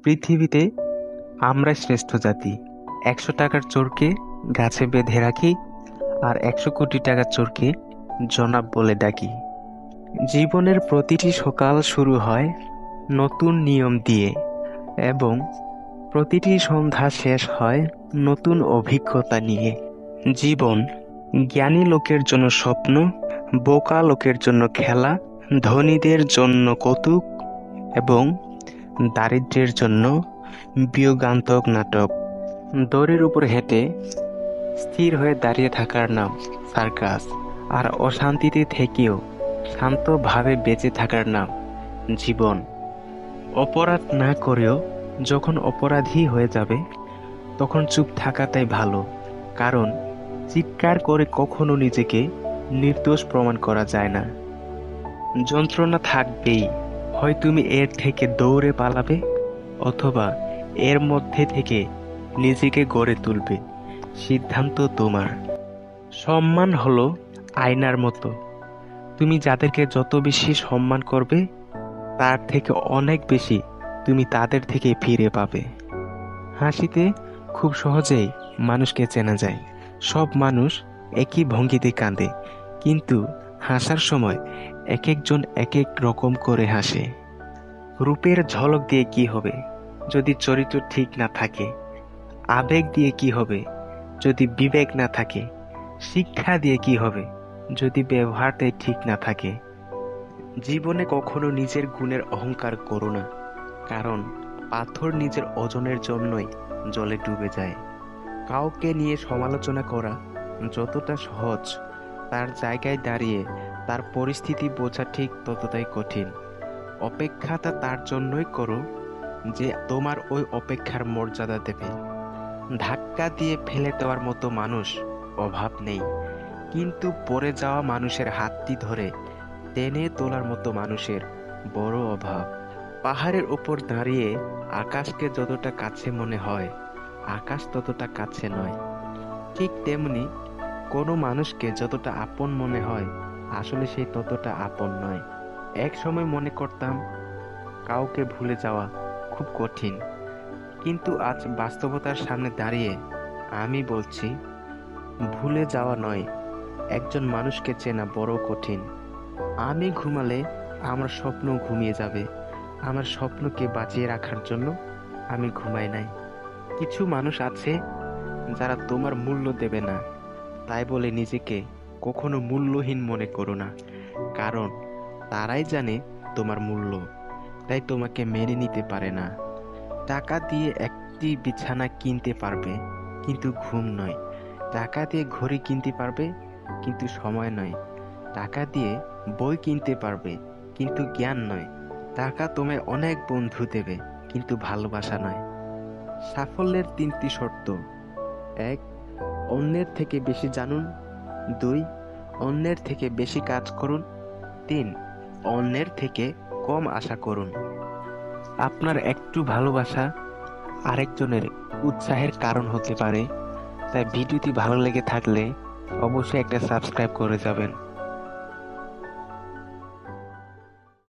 পৃথিবীতে আমরাই শ্রেষ্ঠ জাতি। ১০০ টাকার চোরকে গাছে বেঁধে রাখি, আর ১০০ কোটি টাকার চোরকে জনাব বলে ডাকি। জীবনের প্রতিটি সকাল শুরু হয় নতুন নিয়ম দিয়ে, এবং প্রতিটি সন্ধ্যা শেষ হয় নতুন অভিজ্ঞতা নিয়ে। জীবন জ্ঞানী লোকের জন্য স্বপ্ন, বোকা লোকের জন্য খেলা, ধনীদের জন্য কৌতুক, এবং দারিদ্র্যের জন্য বিয়োগান্তক নাটক। দড়ির উপর হেঁটে স্থির হয়ে দাঁড়িয়ে থাকার নাম সার্কাস, আর অশান্তিতে থেকেও শান্তভাবে বেঁচে থাকার নাম জীবন। অপরাধ না করেও যখন অপরাধী হয়ে যাবে, তখন চুপ থাকাটাই ভালো, কারণ চিৎকার করে কখনো নিজেকে নির্দোষ প্রমাণ করা যায় না। যন্ত্রণা থাকবেই, হয় তুমি এর থেকে দৌড়ে পালাবে, অথবা এর মধ্যে থেকে নিজেকে গড়ে তুলবে। সিদ্ধান্ত তোমার। সম্মান হলো আয়নার মতো, তুমি যাদেরকে যত বেশি সম্মান করবে, তার থেকে অনেক বেশি তুমি তাদের থেকে ফিরে পাবে। হাসিতে খুব সহজেই মানুষকে চেনা যায়। সব মানুষ একই ভঙ্গিতে কাঁদে, কিন্তু হাসার সময় এক একজন এক এক রকম করে হাসে। রূপের ঝলক দিয়ে কি হবে যদি চরিত্র ঠিক না থাকে? আবেগ দিয়ে কি হবে যদি বিবেক না থাকে? শিক্ষা দিয়ে কি হবে যদি ব্যবহারটাই ঠিক না থাকে? জীবনে কখনো নিজের গুণের অহংকার করো না, কারণ পাথর নিজের ওজনের জন্যই জলে ডুবে যায়। কাউকে নিয়ে সমালোচনা করা যতটা সহজ, তার জায়গায় দাঁড়িয়ে তার পরিস্থিতি বোঝা ঠিক ততটাই কঠিন। অপেক্ষাটা তার জন্যই করো যে তোমার ওই অপেক্ষার মর্যাদা দেবে। ধাক্কা দিয়ে ফেলে দেওয়ার মতো মানুষ অভাব নেই, কিন্তু পড়ে যাওয়া মানুষের হাতটি ধরে টেনে তোলার মতো মানুষের বড় অভাব। পাহাড়ের উপর দাঁড়িয়ে আকাশকে যতটা কাছে মনে হয়, আকাশ ততটা কাছে নয়। ঠিক তেমনি কোনো মানুষকে যতটা আপন মনে হয়, আসলে সে ততটা আপন নয়। এক সময় মনে করতাম কাউকে ভুলে যাওয়া খুব কঠিন, কিন্তু আজ বাস্তবতার সামনে দাঁড়িয়ে আমি বলছি, ভুলে যাওয়া নয়, একজন মানুষকে চেনা বড় কঠিন। আমি ঘুমালে আমার স্বপ্ন ঘুমিয়ে যাবে। আমার স্বপ্নকে বাঁচিয়ে রাখার জন্য আমি ঘুমাই নাই। কিছু মানুষ আছে যারা তোমার মূল্য দেবে না, তাই বলে নিজেকে কখনো মূল্যহীন মনে করো না, কারণ তারাই জানে তোমার মূল্য, তাই তোমাকে মেনে নিতে পারে না। টাকা দিয়ে একটি বিছানা কিনতে পারবে, কিন্তু ঘুম নয়। টাকা দিয়ে ঘড়ি কিনতে পারবে, কিন্তু সময় নয়। টাকা দিয়ে বই কিনতে পারবে, কিন্তু জ্ঞান নয়। টাকা তোমায় অনেক বন্ধু দেবে, কিন্তু ভালোবাসা নয়। সাফল্যের 3টি শর্ত: 1. অন্যের থেকে বেশি জানুন। 2. অন্যের থেকে বেশি কাজ করুন। 3. অন্যের থেকে কম আশা করুন। আপনার একটু ভালোবাসা আরেকজনের উৎসাহের কারণ হতে পারে, তাই ভিডিওটি ভালো লেগে থাকলে অবশ্যই একটা সাবস্ক্রাইব করে যাবেন।